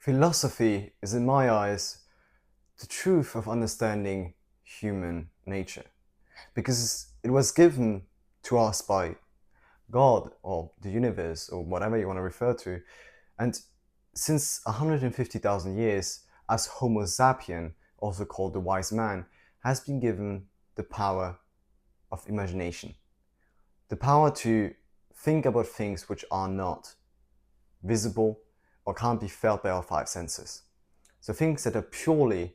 Philosophy is, in my eyes, the truth of understanding human nature, because it was given to us by God or the universe or whatever you want to refer to. And since 150,000 years, as Homo sapien, also called the wise man, has been given the power of imagination, the power to think about things which are not visible or can't be felt by our five senses. So things that are purely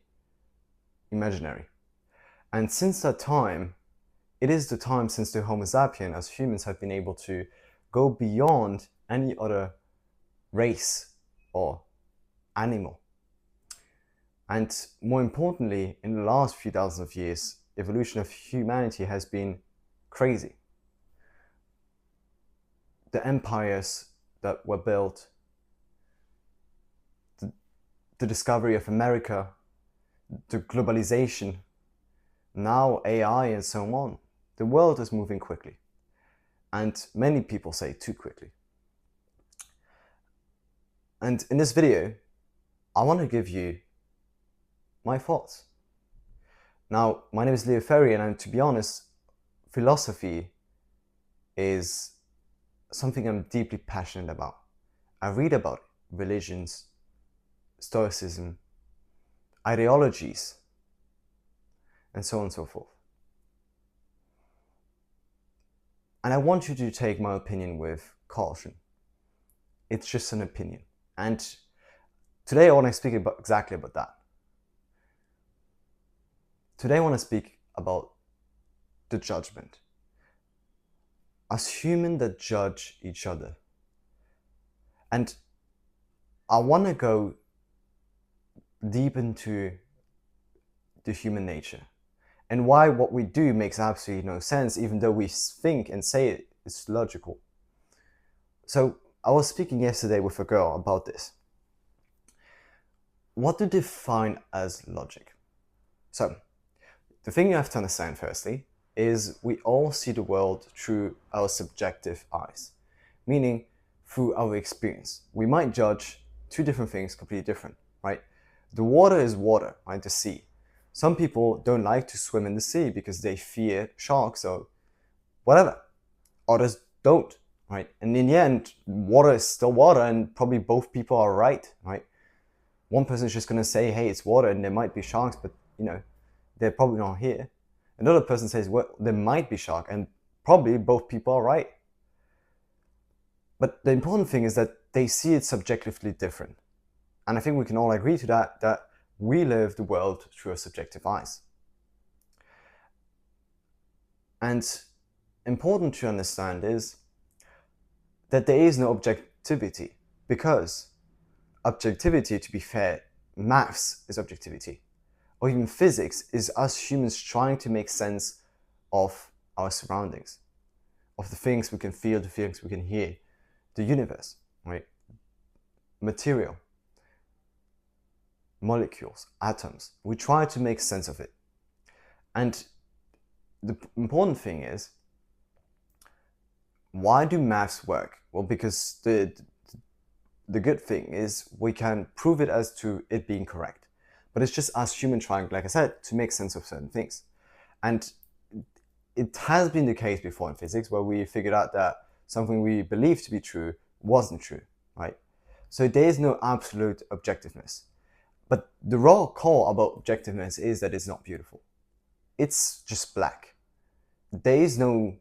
imaginary. And since that time, it is the time since the Homo sapien as humans have been able to go beyond any other race or animal. And more importantly, in the last few thousands of years, evolution of humanity has been crazy. The empires that were built, the discovery of America, the globalization, now AI and so on. The world is moving quickly. And many people say too quickly. And in this video, I want to give you my thoughts. Now, my name is Leofery, and to be honest, philosophy is something I'm deeply passionate about. I read about religions, stoicism, ideologies, and so on and so forth. And I want you to take my opinion with caution. It's just an opinion. And today I want to speak exactly about that. Today I want to speak about the judgment. As humans that judge each other. And I want to go deep into the human nature and why what we do makes absolutely no sense, even though we think and say it's logical. So I was speaking yesterday with a girl about this. What to define as logic? So the thing you have to understand firstly is we all see the world through our subjective eyes, meaning through our experience. We might judge two different things completely different, right? The water is water, right? The sea. Some people don't like to swim in the sea because they fear sharks or whatever. Others don't, right? And in the end, water is still water, and probably both people are right, right? One person is just going to say, hey, it's water and there might be sharks, but they're probably not here. Another person says, well, there might be shark, and probably both people are right. But the important thing is that they see it subjectively different. And I think we can all agree to that we live the world through our subjective eyes. And important to understand is that there is no objectivity, because objectivity, to be fair, maths is objectivity, or even physics is us humans trying to make sense of our surroundings, of the things we can feel, the things we can hear, the universe, right? Material, molecules, atoms. We try to make sense of it. And the important thing is, why do maths work? Well, because the good thing is we can prove it as to it being correct. But it's just us human trying, like I said, to make sense of certain things. And it has been the case before in physics where we figured out that something we believed to be true wasn't true, right? So there is no absolute objectiveness. But the raw core about objectiveness is that it's not beautiful. It's just black. There is no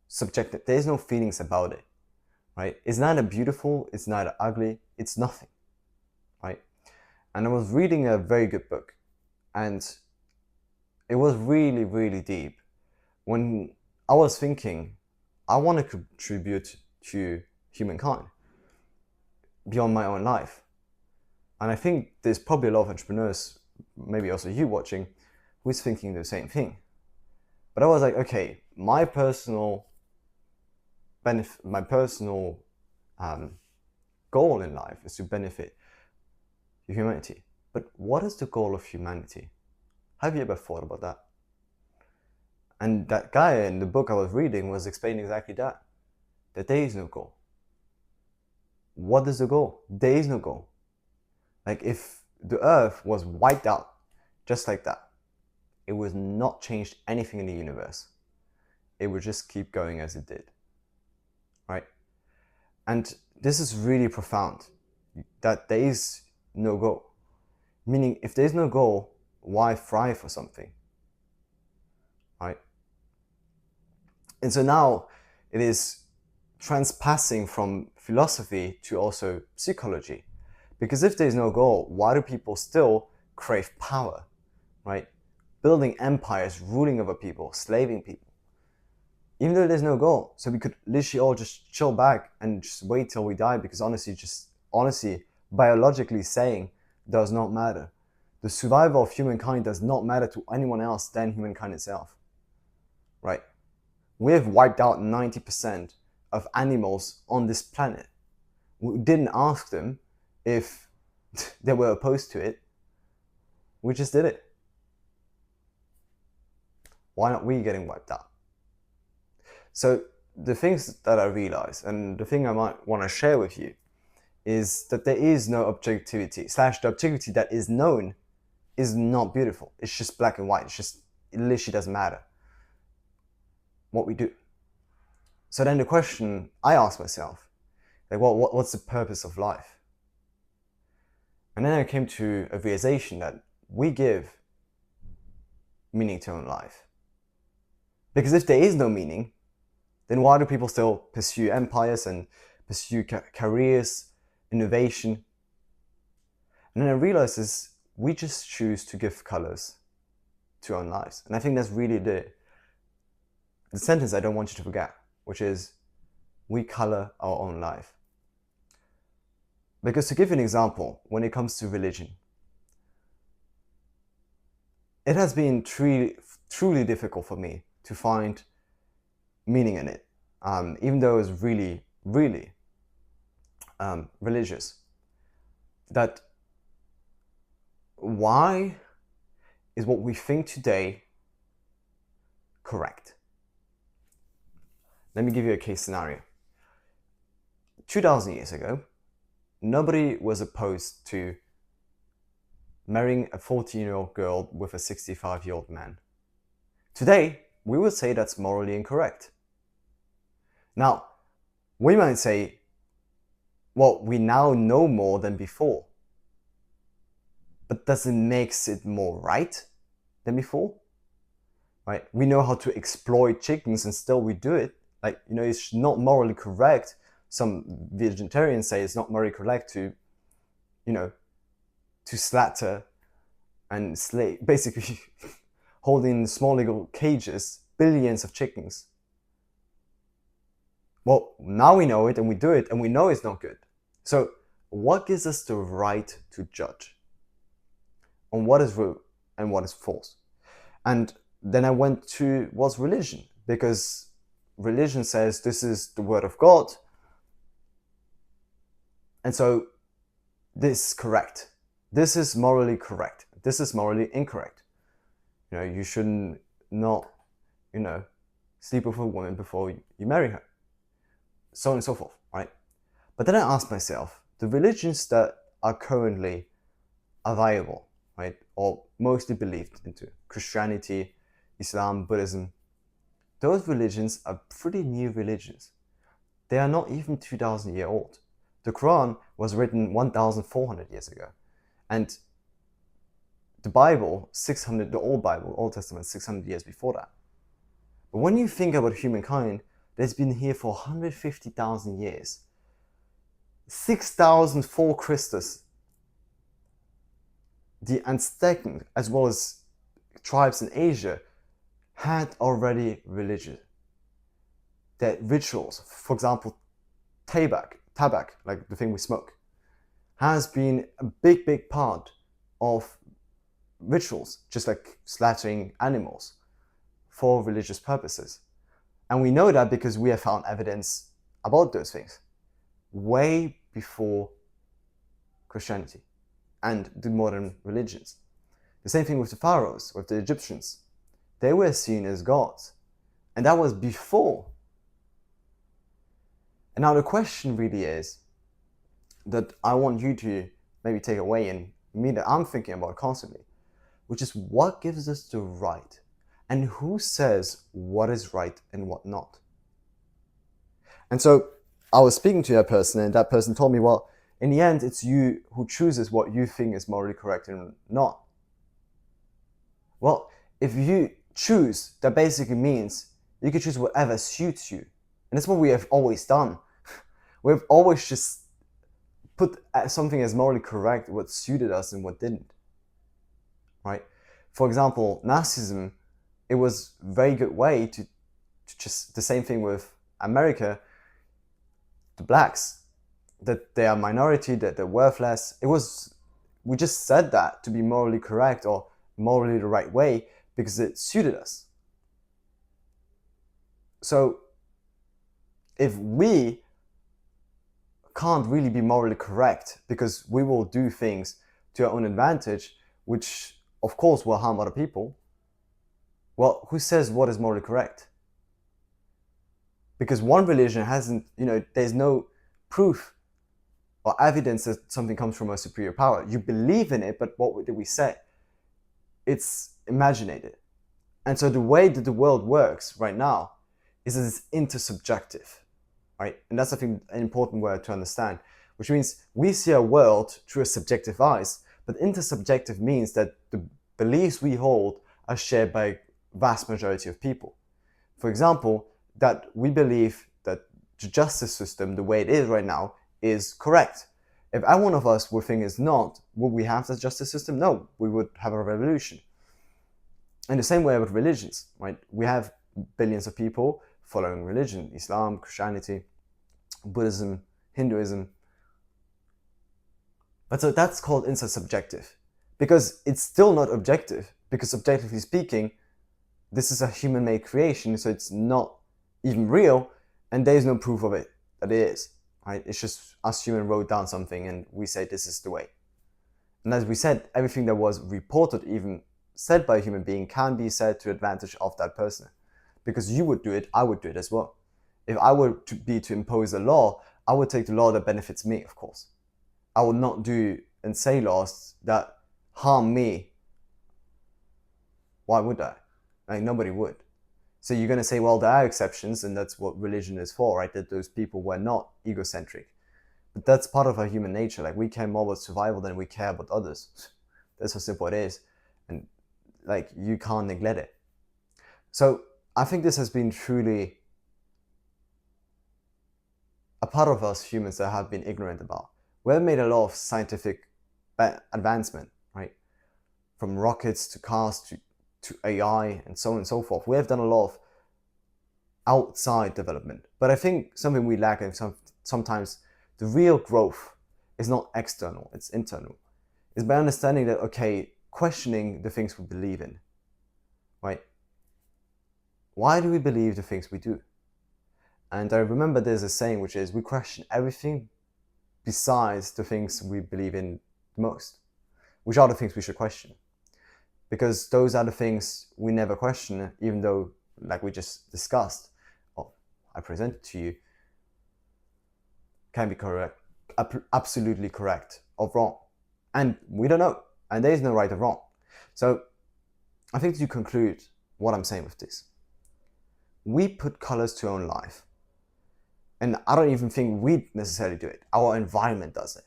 subjective, there's no feelings about it, right? It's neither beautiful, it's neither ugly, it's nothing, right? And I was reading a very good book, and it was really, really deep. When I was thinking, I want to contribute to humankind beyond my own life. And I think there's probably a lot of entrepreneurs, maybe also you watching, who's thinking the same thing. But I was like, okay, my personal benefit, my personal goal in life is to benefit humanity. But what is the goal of humanity? Have you ever thought about that? And that guy in the book I was reading was explaining exactly that there is no goal. What is the goal? There is no goal. Like if the earth was wiped out just like that, it would not change anything in the universe. It would just keep going as it did, right? And this is really profound, that there is no goal. Meaning, if there's no goal, why thrive for something, right? And so now it is transpassing from philosophy to also psychology. Because if there's no goal, why do people still crave power, right? Building empires, ruling over people, slaving people. Even though there's no goal. So we could literally all just chill back and just wait till we die, because honestly, biologically saying, does not matter. The survival of humankind does not matter to anyone else than humankind itself, right? We have wiped out 90% of animals on this planet. We didn't ask them if they were opposed to it. We just did it. Why not we getting wiped out? So the things that I realized, and the thing I might want to share with you, is that there is no objectivity, / the objectivity that is known is not beautiful. It's just black and white. It literally doesn't matter what we do. So then the question I asked myself, like, what's the purpose of life? And then I came to a realization that we give meaning to our own life. Because if there is no meaning, then why do people still pursue empires and pursue careers, innovation? And then I realized we just choose to give colors to our own lives. And I think that's really the sentence I don't want you to forget, which is, we color our own life. Because to give you an example, when it comes to religion, it has been truly difficult for me to find meaning in it, even though it was really religious. That why is what we think today correct? Let me give you a case scenario. 2,000 years ago, nobody was opposed to marrying a 14-year-old girl with a 65-year-old man. Today, we would say that's morally incorrect. Now, we might say, well, we now know more than before. But does it make it more right than before? Right? We know how to exploit chickens and still we do it. Like, it's not morally correct. Some vegetarians say it's not morally correct to slaughter and slay, basically holding in small little cages billions of chickens. Well, now we know it and we do it and we know it's not good. So what gives us the right to judge on what is true and what is false? And then I went to what's religion, because religion says this is the word of God, and so this is correct. This is morally correct. This is morally incorrect. You shouldn't not, sleep with a woman before you marry her. So on and so forth, right? But then I asked myself, the religions that are currently available, right, or mostly believed into, Christianity, Islam, Buddhism, those religions are pretty new religions. They are not even 2,000 years old. The Quran was written 1,400 years ago. And the Bible, the Old Testament, 600 years before that. But when you think about humankind, that's been here for 150,000 years. 6,000 before Christus, the Aztec, as well as tribes in Asia, had already religion. Their rituals, for example, tabak, like the thing we smoke, has been a big part of rituals, just like slaughtering animals for religious purposes. And we know that because we have found evidence about those things way before Christianity and the modern religions. The same thing with the pharaohs, with the Egyptians. They were seen as gods. And that was before. And now the question really is that I want you to maybe take away and me that I'm thinking about constantly, which is what gives us the right and who says what is right and what not. And so I was speaking to that person, and that person told me, well, in the end, it's you who chooses what you think is morally correct and not. Well, if you choose, that basically means you can choose whatever suits you. And that's what we have always done. We've always just put something as morally correct, what suited us and what didn't. Right? For example, Nazism, it was a very good way to just the same thing with America, the blacks, that they are a minority, that they're worthless. We just said that to be morally correct or morally the right way because it suited us. So if we can't really be morally correct because we will do things to our own advantage, which of course will harm other people, well, who says what is morally correct? Because one religion hasn't, there's no proof or evidence that something comes from a superior power. You believe in it, but what did we say? It's imaginated. And so the way that the world works right now is that it's intersubjective, right? And that's, I think, an important word to understand, which means we see our world through a subjective eyes, but intersubjective means that the beliefs we hold are shared by a vast majority of people. For example, that we believe that the justice system, the way it is right now, is correct. If any one of us would think it's not, would we have the justice system? No, we would have a revolution. In the same way with religions, right? We have billions of people following religion, Islam, Christianity, Buddhism, Hinduism. But so that's called intersubjective because it's still not objective, because objectively speaking, this is a human-made creation, so it's not even real, and there is no proof of it that it is. Right? It's just us human wrote down something and we say this is the way. And as we said, everything that was reported, even said by a human being, can be said to advantage of that person. Because you would do it, I would do it as well. If I were to impose a law, I would take the law that benefits me, of course. I would not do and say laws that harm me. Why would I? Like, nobody would. So you're going to say, well, there are exceptions, and that's what religion is for, right? That those people were not egocentric. But that's part of our human nature. Like, we care more about survival than we care about others. That's how simple it is. And like, you can't neglect it. So I think this has been truly a part of us humans that have been ignorant about. We've made a lot of scientific advancement, right? From rockets to cars to AI and so on and so forth. We have done a lot of outside development. But I think something we lack, and sometimes the real growth is not external, it's internal. It's by understanding that, okay, questioning the things we believe in, right? Why do we believe the things we do? And I remember there's a saying which is, we question everything besides the things we believe in most, which are the things we should question. Because those are the things we never question, even though, like we just discussed, or I presented to you, can be correct, absolutely correct or wrong. And we don't know. And there is no right or wrong. So I think to conclude what I'm saying with this, we put colors to our own life. And I don't even think we necessarily do it. Our environment does it.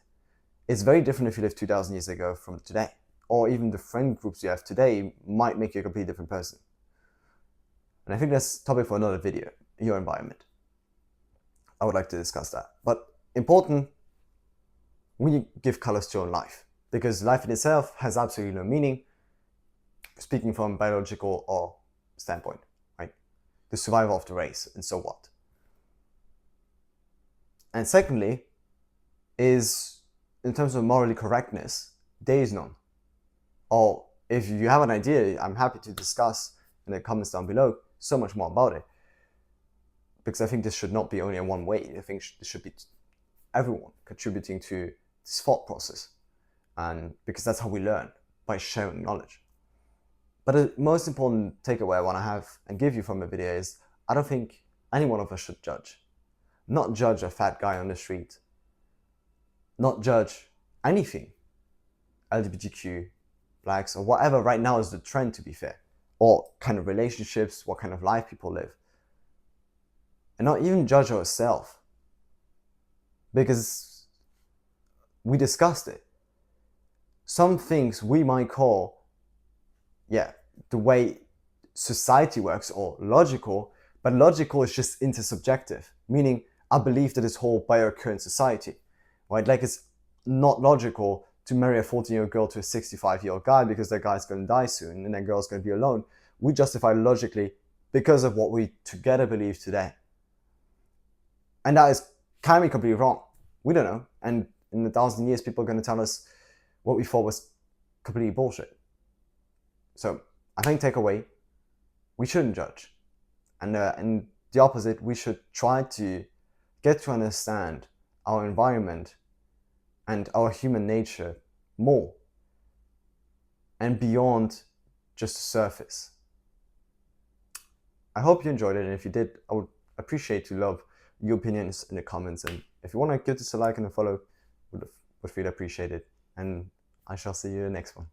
It's very different if you lived 2,000 years ago from today. Or even the friend groups you have today might make you a completely different person. And I think that's a topic for another video, your environment. I would like to discuss that. But important, we give colors to our own life. Because life in itself has absolutely no meaning, speaking from a biological or standpoint, right? The survival of the race, and so what. And secondly, is in terms of morally correctness, there is none. Or if you have an idea, I'm happy to discuss in the comments down below so much more about it. Because I think this should not be only in one way. I think this should be everyone contributing to this thought process. And because that's how we learn, by sharing knowledge. But the most important takeaway I want to have and give you from the video is, I don't think any one of us should judge. Not judge a fat guy on the street. Not judge anything. LGBTQ, blacks, or whatever right now is the trend, to be fair, or kind of relationships, what kind of life people live, and not even judge ourselves, because we discussed it. Some things we might call, the way society works, or logical, but logical is just intersubjective, meaning I believe that this whole by our current society, right? Like, it's not logical to marry a 14-year-old girl to a 65-year-old guy because that guy's going to die soon and that girl's going to be alone. We justify logically because of what we together believe today. And that can be completely wrong. We don't know. And in 1,000 years, people are going to tell us what we thought was completely bullshit. So I think takeaway, we shouldn't judge. And the opposite, we should try to get to understand our environment and our human nature more and beyond just the surface. I hope you enjoyed it, and if you did, I would appreciate to love your opinions in the comments, and if you want to give this a like and a follow, would feel appreciated, and I shall see you in the next one.